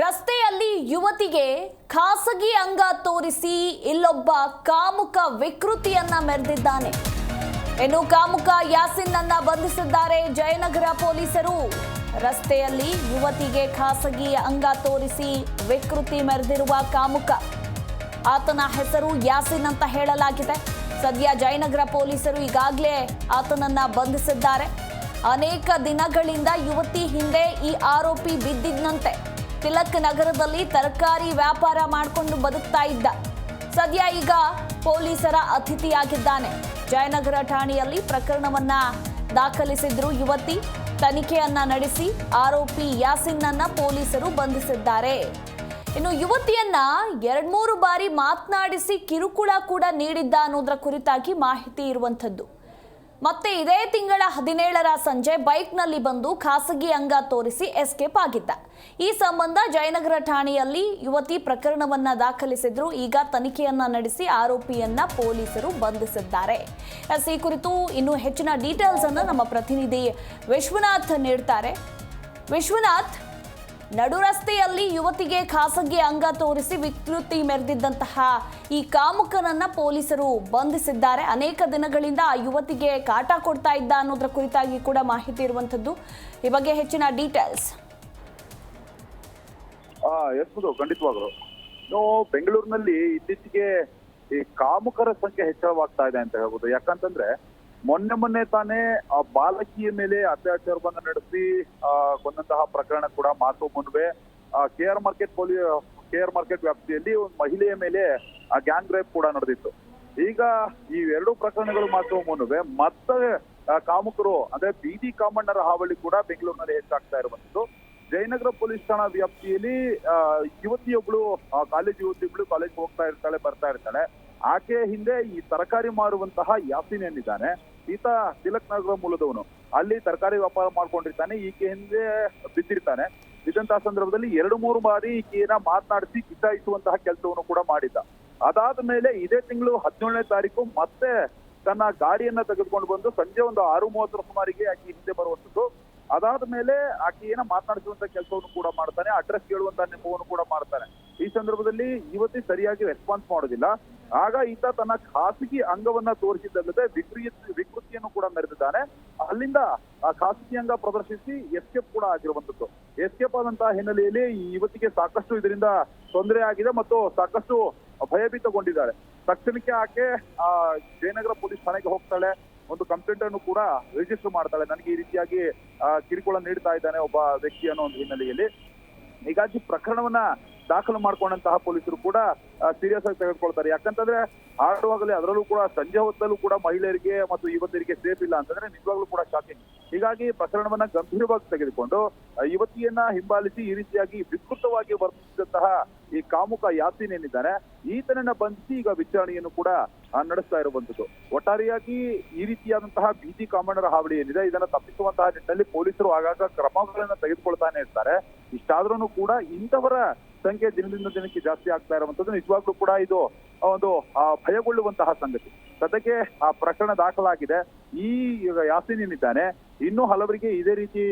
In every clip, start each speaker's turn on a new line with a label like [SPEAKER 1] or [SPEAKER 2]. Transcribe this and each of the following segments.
[SPEAKER 1] ರಸ್ತೆಯಲ್ಲಿ ಯುವತಿಗೆ ಖಾಸಗಿ ಅಂಗ ತೋರಿಸಿ ಇಲ್ಲೊಬ್ಬ ಕಾಮುಕ ವಿಕೃತಿಯನ್ನ ಮೆರೆದಿದ್ದಾನೆ. ಇನ್ನು ಕಾಮುಕ ಯಾಸಿನ್ನನ್ನ ಬಂಧಿಸಿದ್ದಾರೆ ಜಯನಗರ ಪೊಲೀಸರು. ರಸ್ತೆಯಲ್ಲಿ ಯುವತಿಗೆ ಖಾಸಗಿ ಅಂಗ ತೋರಿಸಿ ವಿಕೃತಿ ಮೆರೆದಿರುವ ಕಾಮುಕ, ಆತನ ಹೆಸರು ಯಾಸಿನ್ ಅಂತ ಹೇಳಲಾಗಿದೆ. ಸದ್ಯ ಜಯನಗರ ಪೊಲೀಸರು ಈಗಾಗಲೇ ಆತನನ್ನ ಬಂಧಿಸಿದ್ದಾರೆ. ಅನೇಕ ದಿನಗಳಿಂದ ಯುವತಿ ಹಿಂದೆ ಈ ಆರೋಪಿ ಬಿದ್ದಿದ್ದಂತೆ. ತಿಲಕ್ ನಗರದಲ್ಲಿ ತರಕಾರಿ ವ್ಯಾಪಾರ ಮಾಡಿಕೊಂಡು ಬದುಕ್ತಾ ಇದ್ದ. ಸದ್ಯ ಈಗ ಪೊಲೀಸರ ಅತಿಥಿಯಾಗಿದ್ದಾನೆ. ಜಯನಗರ ಠಾಣೆಯಲ್ಲಿ ಪ್ರಕರಣವನ್ನ ದಾಖಲಿಸಿದ್ರು ಯುವತಿ. ತನಿಖೆಯನ್ನ ನಡೆಸಿ ಆರೋಪಿ ಯಾಸಿನ್ನನ್ನ ಪೊಲೀಸರು ಬಂಧಿಸಿದ್ದಾರೆ. ಇನ್ನು ಯುವತಿಯನ್ನ 2-3 ಬಾರಿ ಮಾತನಾಡಿಸಿ ಕಿರುಕುಳ ಕೂಡ ನೀಡಿದ್ದ ಅನ್ನೋದರ ಕುರಿತಾಗಿ ಮಾಹಿತಿ ಇರುವಂಥದ್ದು. ಮತ್ತೆ ಇದೇ ತಿಂಗಳ 17ರ ಸಂಜೆ ಬೈಕ್ನಲ್ಲಿ ಬಂದು ಖಾಸಗಿ ಅಂಗ ತೋರಿಸಿ ಎಸ್ಕೇಪ್ ಆಗಿದ್ದ. ಈ ಸಂಬಂಧ ಜಯನಗರ ಠಾಣೆಯಲ್ಲಿ ಯುವತಿ ಪ್ರಕರಣವನ್ನ ದಾಖಲಿಸಿದ್ರು. ಈಗ ತನಿಖೆಯನ್ನ ನಡೆಸಿ ಆರೋಪಿಯನ್ನ ಪೊಲೀಸರು ಬಂಧಿಸಿದ್ದಾರೆ. ಈ ಕುರಿತು ಇನ್ನು ಹೆಚ್ಚಿನ ಡೀಟೇಲ್ಸ್ ಅನ್ನು ನಮ್ಮ ಪ್ರತಿನಿಧಿ ವಿಶ್ವನಾಥ್ ನೀಡ್ತಾರೆ. ವಿಶ್ವನಾಥ್, ನಡು ರಸ್ತೆಯಲ್ಲಿ ಯುವತಿಗೆ ಖಾಸಗಿ ಅಂಗ ತೋರಿಸಿ ವಿಕೃತಿ ಮೆರೆದಿದ್ದಂತಹ ಈ ಕಾಮುಕನನ್ನ ಪೊಲೀಸರು ಬಂಧಿಸಿದ್ದಾರೆ. ಅನೇಕ ದಿನಗಳಿಂದ ಆ ಯುವತಿಗೆ ಕಾಟ ಕೊಡ್ತಾ ಇದ್ದ ಅನ್ನೋದ್ರ ಕುರಿತಾಗಿ ಕೂಡ ಮಾಹಿತಿ ಇರುವಂತದ್ದು. ಈ ಬಗ್ಗೆ ಹೆಚ್ಚಿನ ಡೀಟೇಲ್ಸ್.
[SPEAKER 2] ಖಂಡಿತವಾಗಲು ಬೆಂಗಳೂರಿನಲ್ಲಿ ಇತ್ತೀಚೆಗೆ ಈ ಕಾಮುಕರ ಸಂಖ್ಯೆ ಹೆಚ್ಚಳವಾಗ್ತಾ ಇದೆ ಅಂತ ಹೇಳ್ಬೋದು. ಯಾಕಂತಂದ್ರೆ ಮೊನ್ನೆ ತಾನೇ ಆ ಬಾಲಕಿಯ ಮೇಲೆ ಅತ್ಯಾಚಾರವನ್ನ ನಡೆಸಿ ಕೊಂದಂತಹ ಪ್ರಕರಣ ಕೂಡ ಮಾತು ಮುನ್ವೆ ಕೆಆರ್ ಮಾರ್ಕೆಟ್ ವ್ಯಾಪ್ತಿಯಲ್ಲಿ ಒಂದು ಮಹಿಳೆಯ ಮೇಲೆ ಗ್ಯಾಂಗ್ ರೇಪ್ ಕೂಡ ನಡೆದಿತ್ತು. ಈಗ ಈ ಎರಡು ಪ್ರಕರಣಗಳು ಮಾತು ಮುನ್ವೆ ಮತ್ತೆ ಕಾಮುಕರು ಅಂದ್ರೆ ಬೀದಿ ಕಾಮಣ್ಣರ ಹಾವಳಿ ಕೂಡ ಬೆಂಗಳೂರಿನಲ್ಲಿ ಹೆಚ್ಚಾಗ್ತಾ ಇರುವಂತದ್ದು. ಜಯನಗರ ಪೊಲೀಸ್ ಠಾಣಾ ವ್ಯಾಪ್ತಿಯಲ್ಲಿ ಯುವತಿಯೊಬ್ಳು ಕಾಲೇಜ್ ಬರ್ತಾ ಇರ್ತಾಳೆ. ಆಕೆ ಹಿಂದೆ ಈ ತರಕಾರಿ ಮಾರುವಂತಹ ಯಾಸಿನ್ ಏನಿದ್ದಾನೆ, ಈತ ತಿಲಕ್ ನಗರ ಮೂಲದವನು. ಅಲ್ಲಿ ತರಕಾರಿ ವ್ಯಾಪಾರ ಮಾಡ್ಕೊಂಡಿರ್ತಾನೆ. ಈಕೆ ಹಿಂದೆ ಬಿದ್ದಿರ್ತಾನೆ. ಬಿದ್ದಂತಹ ಸಂದರ್ಭದಲ್ಲಿ 2-3 ಬಾರಿ ಈಕೆಯನ್ನ ಮಾತನಾಡಿಸಿ ಕಿತ್ತಾಯಿಸುವಂತಹ ಕೆಲಸವನ್ನು ಕೂಡ ಮಾಡಿದ್ದ. ಅದಾದ ಮೇಲೆ ಇದೇ ತಿಂಗಳು 17ನೇ ತಾರೀಕು ಮತ್ತೆ ತನ್ನ ಗಾಡಿಯನ್ನ ತೆಗೆದುಕೊಂಡು ಬಂದು ಸಂಜೆ ಒಂದು 6:30 ಸುಮಾರಿಗೆ ಆಕೆ ಹಿಂದೆ ಬರುವಂತದ್ದು. ಅದಾದ ಮೇಲೆ ಆಕೆಯನ್ನ ಮಾತನಾಡಿಸುವಂತ ಕೆಲಸವನ್ನು ಕೂಡ ಮಾಡ್ತಾನೆ. ಅಡ್ರೆಸ್ ಕೇಳುವಂತ ನೆಪವನ್ನು ಕೂಡ ಮಾಡ್ತಾನೆ. ಈ ಸಂದರ್ಭದಲ್ಲಿ ಯುವತಿ ಸರಿಯಾಗಿ ರೆಸ್ಪಾನ್ಸ್ ಮಾಡೋದಿಲ್ಲ. ಆಗ ಈತ ತನ್ನ ಖಾಸಗಿ ಅಂಗವನ್ನ ತೋರಿಸಿದ್ದಲ್ಲದೆ ವಿಕೃತಿಯನ್ನು ಕೂಡ ಮೆರೆದಿದ್ದಾನೆ. ಅಲ್ಲಿಂದ ಆ ಖಾಸಗಿ ಅಂಗ ಪ್ರದರ್ಶಿಸಿ ಎಸ್ಕೇಪ್ ಕೂಡ ಆಗಿರುವಂತದ್ದು. ಎಸ್ಕೇಪ್ ಆದಂತಹ ಹಿನ್ನೆಲೆಯಲ್ಲಿ ಈ ಯುವತಿಗೆ ಸಾಕಷ್ಟು ಇದರಿಂದ ತೊಂದರೆ ಆಗಿದೆ ಮತ್ತು ಸಾಕಷ್ಟು ಭಯಭೀತಗೊಂಡಿದ್ದಾಳೆ. ತಕ್ಷಣಕ್ಕೆ ಆಕೆ ಜಯನಗರ ಪೊಲೀಸ್ ಠಾಣೆಗೆ ಹೋಗ್ತಾಳೆ. ಒಂದು ಕಂಪ್ಲೇಂಟ್ ಅನ್ನು ಕೂಡ ರಿಜಿಸ್ಟರ್ ಮಾಡ್ತಾಳೆ. ನನಗೆ ಈ ರೀತಿಯಾಗಿ ಕಿರುಕುಳ ನೀಡ್ತಾ ಇದ್ದಾನೆ ಒಬ್ಬ ವ್ಯಕ್ತಿ ಅನ್ನೋ ಒಂದು ಹಿನ್ನೆಲೆಯಲ್ಲಿ. ಹೀಗಾಗಿ ಪ್ರಕರಣವನ್ನ ದಾಖಲು ಮಾಡ್ಕೊಂಡಂತಹ ಪೊಲೀಸರು ಕೂಡ ಸೀರಿಯಸ್ ಆಗಿ ತೆಗೆದುಕೊಳ್ತಾರೆ. ಯಾಕಂತಂದ್ರೆ ಆಡುವಾಗಲೇ ಅದರಲ್ಲೂ ಕೂಡ ಸಂಜೆ ಹೊತ್ತಲ್ಲೂ ಕೂಡ ಮಹಿಳೆಯರಿಗೆ ಮತ್ತು ಯುವತಿಯರಿಗೆ ಸೇಫ್ ಇಲ್ಲ ಅಂತಂದ್ರೆ ನಿಜವಾಗ್ಲೂ ಕೂಡ ಶಾಕಿಂಗ್. ಹೀಗಾಗಿ ಪ್ರಕರಣವನ್ನ ಗಂಭೀರವಾಗಿ ತೆಗೆದುಕೊಂಡು ಯುವತಿಯನ್ನ ಹಿಂಬಾಲಿಸಿ ಈ ರೀತಿಯಾಗಿ ವಿಕೃತವಾಗಿ ವರ್ತಿಸಿದಂತಹ ಈ ಕಾಮುಕ ಯಾಸಿನ್ ಏನಿದ್ದಾನೆ, ಈತನನ್ನ ಬಂಧಿಸಿ ಈಗ ವಿಚಾರಣೆಯನ್ನು ಕೂಡ ನಡೆಸ್ತಾ ಇರುವಂತದ್ದು. ಒಟ್ಟಾರೆಯಾಗಿ ಈ ರೀತಿಯಾದಂತಹ ಬೀದಿ ಕಾಮಣ್ಣರ ಹಾವಳಿ ಏನಿದೆ ಇದನ್ನ ತಪ್ಪಿಸುವಂತಹ ನಿಟ್ಟಿನಲ್ಲಿ ಪೊಲೀಸರು ಆಗಾಗ ಕ್ರಮಗಳನ್ನ ತೆಗೆದುಕೊಳ್ತಾನೆ ಇರ್ತಾರೆ. ಇಷ್ಟಾದ್ರೂ ಕೂಡ ಇಂಥವರ ಸಂಖ್ಯೆ ದಿನದಿಂದ ದಿನಕ್ಕೆ ಜಾಸ್ತಿ ಆಗ್ತಾ ಇರುವಂತದ್ದು ನಿಜವಾಗ್ಲೂ ಕೂಡ ಇದು ಒಂದು ಭಯಗೊಳ್ಳುವಂತಹ ಸಂಗತಿ. ಸದ್ಯಕ್ಕೆ ಆ ಪ್ರಕರಣ ದಾಖಲಾಗಿದೆ. ಈ ಯಾಸಿನ್ ಏನಿದ್ದಾನೆ ಇನ್ನೂ ಹಲವರಿಗೆ ಇದೇ ರೀತಿ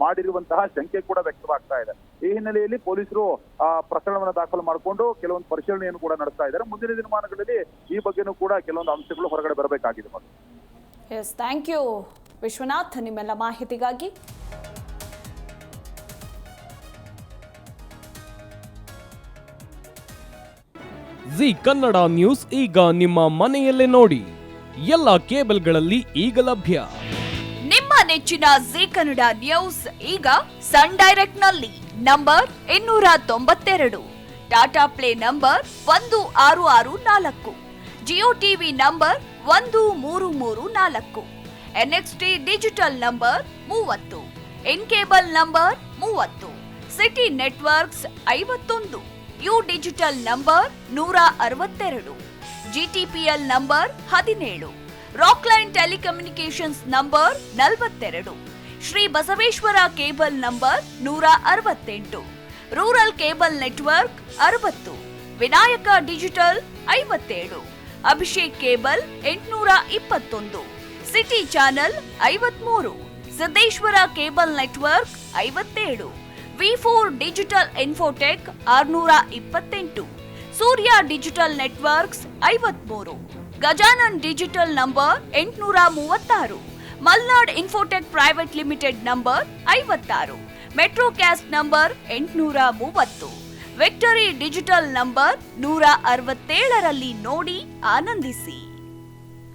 [SPEAKER 2] ಮಾಡಿರುವಂತಹ ಶಂಕೆ ಕೂಡ ವ್ಯಕ್ತವಾಗ್ತಾ ಇದೆ. ಈ ಹಿನ್ನೆಲೆಯಲ್ಲಿ ಪೊಲೀಸರು ಪ್ರಕರಣವನ್ನು ದಾಖಲು ಮಾಡಿಕೊಂಡು ಕೆಲವೊಂದು ಪರಿಶೀಲನೆಯನ್ನು ಕೂಡ ನಡೆಸ್ತಾ ಇದ್ದಾರೆ. ಮುಂದಿನ ದಿನಮಾನಗಳಲ್ಲಿ ಈ ಬಗ್ಗೆನೂ ಕೂಡ ಕೆಲವೊಂದು ಅಂಶಗಳು ಹೊರಗಡೆ ಬರಬೇಕಾಗಿದೆ.
[SPEAKER 1] ಎಸ್, ಥ್ಯಾಂಕ್ ಯು ವಿಶ್ವನಾಥ್ ನಿಮ್ಮೆಲ್ಲ ಮಾಹಿತಿಗಾಗಿ.
[SPEAKER 3] ಜಿ ಕನ್ನಡ ನ್ಯೂಸ್ ಈಗ ನಿಮ್ಮ ಮನೆಯಲ್ಲೇ ನೋಡಿ. ಎಲ್ಲ ಕೇಬಲ್ಗಳಲ್ಲಿ ಈಗ ಲಭ್ಯ.
[SPEAKER 4] ನಿಮ್ಮ ನೆಚ್ಚಿನ ಜಿ ಕನ್ನಡ ನ್ಯೂಸ್ ಈಗ ಸನ್ ಡೈರೆಕ್ಟ್ ನಲ್ಲಿ number 292, Tata play number 1664, Jio TV number 1334, NXT digital number 30, in cable number 30, city networks 51, U digital number 162, GTPL number 17, Rockline telecommunications number 42, Shri Basaveshwara cable number 168, rural cable network 60, Vinayaka digital 57, Abhishek cable 821, city channel 53, Siddeshwara cable network 57, V4 digital Infotech 628, Surya digital networks 53, Gajanan digital number 836, Malnad Infotech private limited number 56, Metrocast number 830, Victory digital number 167ರಲ್ಲಿ ನೋಡಿ ಆನಂದಿಸಿ.